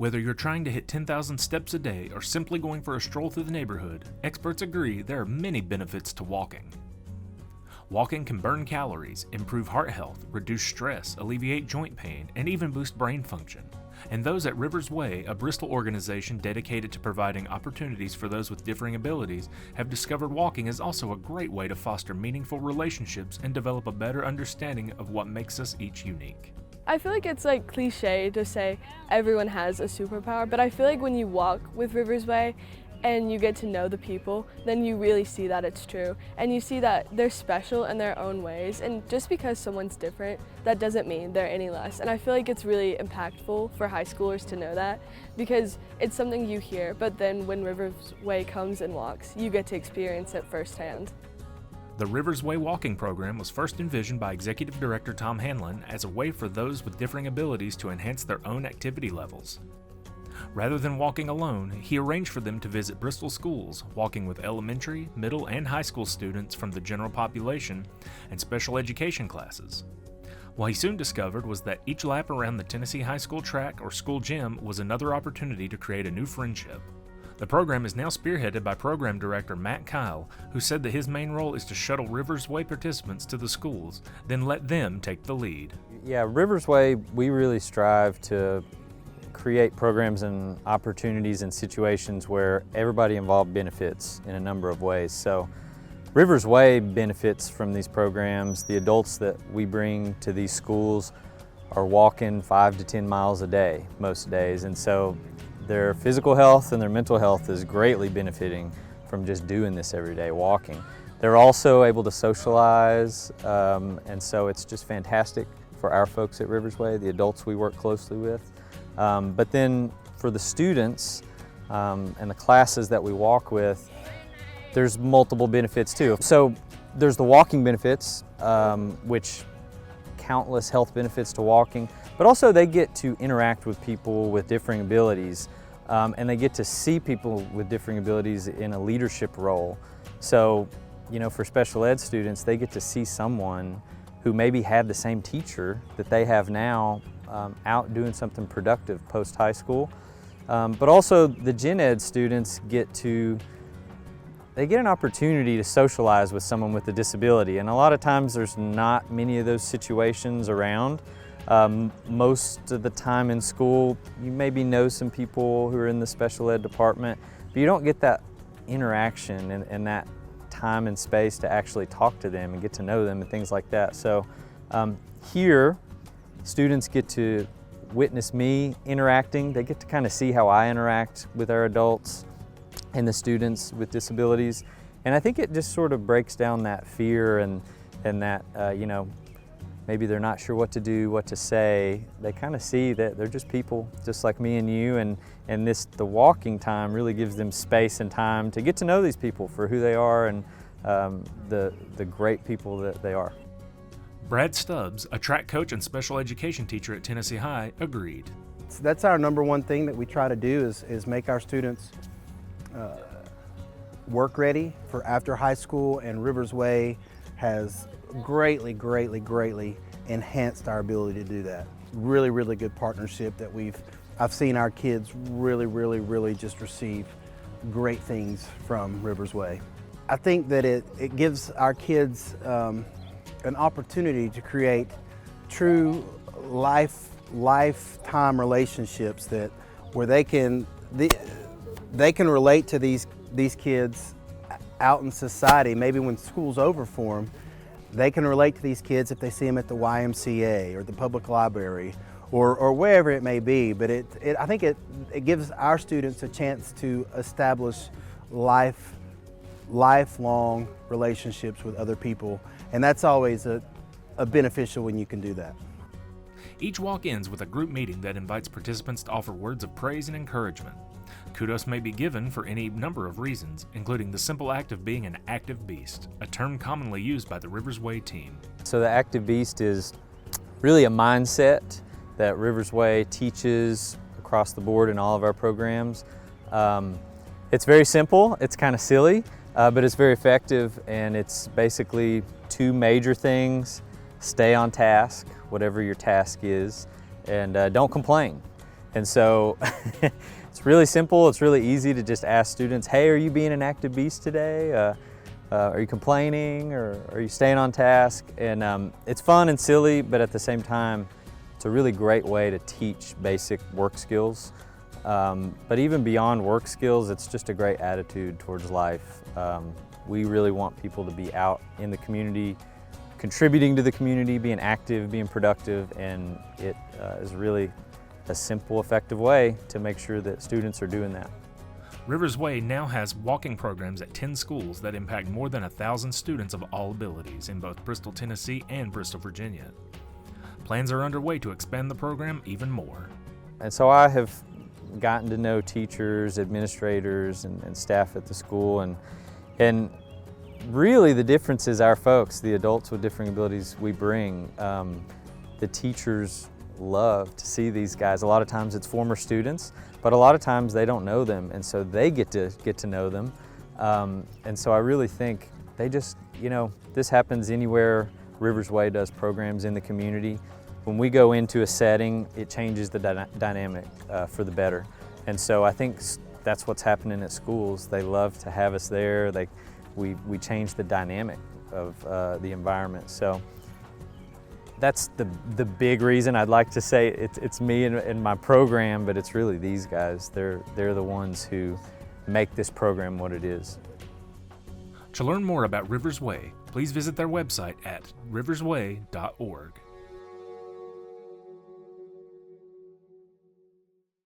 Whether you're trying to hit 10,000 steps a day or simply going for a stroll through the neighborhood, experts agree there are many benefits to walking. Walking can burn calories, improve heart health, reduce stress, alleviate joint pain, and even boost brain function. And those at Rivers Way, a Bristol organization dedicated to providing opportunities for those with differing abilities, have discovered walking is also a great way to foster meaningful relationships and develop a better understanding of what makes us each unique. I feel like it's like cliche to say everyone has a superpower, but I feel like when you walk with Rivers Way and you get to know the people, then you really see that it's true. And you see that they're special in their own ways. And just because someone's different, that doesn't mean they're any less. And I feel like it's really impactful for high schoolers to know that, because it's something you hear, but then when Rivers Way comes and walks, you get to experience it firsthand. The Rivers Way walking program was first envisioned by Executive Director Tom Hanlon as a way for those with differing abilities to enhance their own activity levels. Rather than walking alone, he arranged for them to visit Bristol schools, walking with elementary, middle, and high school students from the general population and special education classes. What he soon discovered was that each lap around the Tennessee High School track or school gym was another opportunity to create a new friendship. The program is now spearheaded by Program Director Matt Kyle, who said that his main role is to shuttle Rivers Way participants to the schools, then let them take the lead. Yeah, Rivers Way, we really strive to create programs and opportunities and situations where everybody involved benefits in a number of ways. So Rivers Way benefits from these programs. The adults that we bring to these schools are walking 5 to 10 miles a day most days, and so their physical health and their mental health is greatly benefiting from just doing this every day, walking. They're also able to socialize, and so it's just fantastic for our folks at Rivers Way, the adults we work closely with. But then for the students and the classes that we walk with, there's multiple benefits too. So there's the walking benefits, which countless health benefits to walking, but also they get to interact with people with differing abilities, and they get to see people with differing abilities in a leadership role. So, you know, for special ed students, they get to see someone who maybe had the same teacher that they have now out doing something productive post-high school. But also the gen ed students get an opportunity to socialize with someone with a disability, and a lot of times there's not many of those situations around. Most of the time in school, you maybe know some people who are in the special ed department, but you don't get that interaction and that time and space to actually talk to them and get to know them and things like that. So here, students get to witness me interacting. They get to kind of see how I interact with our adults and the students with disabilities. And I think it just sort of breaks down that fear and that, you know, maybe they're not sure what to do, what to say. They kind of see that they're just people just like me and you, and the walking time really gives them space and time to get to know these people for who they are and the great people that they are. Brad Stubbs, a track coach and special education teacher at Tennessee High, agreed. That's our number one thing that we try to do is make our students work ready for after high school, and Rivers Way has greatly enhanced our ability to do that. Really good partnership that I've seen our kids really just receive great things from Rivers Way. I think that it gives our kids an opportunity to create true lifetime relationships where they can relate to these kids out in society. Maybe when school's over for them, they can relate to these kids if they see them at the YMCA or the public library or wherever it may be. But I think it gives our students a chance to establish lifelong relationships with other people, and that's always a beneficial when you can do that. Each walk ends with a group meeting that invites participants to offer words of praise and encouragement. Kudos may be given for any number of reasons, including the simple act of being an active beast, a term commonly used by the Rivers Way team. So the active beast is really a mindset that Rivers Way teaches across the board in all of our programs. It's very simple, it's kind of silly, but it's very effective, and it's basically two major things. Stay on task, whatever your task is, and don't complain. And so it's really simple, it's really easy to just ask students, hey, are you being an active beast today? Are you complaining, or are you staying on task? And it's fun and silly, but at the same time, it's a really great way to teach basic work skills. But even beyond work skills, it's just a great attitude towards life. We really want people to be out in the community, contributing to the community, being active, being productive, and it is really a simple, effective way to make sure that students are doing that. Rivers Way now has walking programs at 10 schools that impact more than 1,000 students of all abilities in both Bristol, Tennessee and Bristol, Virginia. Plans are underway to expand the program even more. And so I have gotten to know teachers, administrators, and staff at the school, and really the difference is our folks, the adults with differing abilities we bring. The teachers love to see these guys. A lot of times it's former students, but a lot of times they don't know them, and so they get to know them. And so I really think they just, this happens anywhere Rivers Way does programs in the community. When we go into a setting, it changes the dynamic for the better. And so I think that's what's happening at schools. They love to have us there. We change the dynamic of the environment. So that's the big reason. I'd like to say it's me and my program, but it's really these guys. They're the ones who make this program what it is. To learn more about Rivers Way, please visit their website at riversway.org.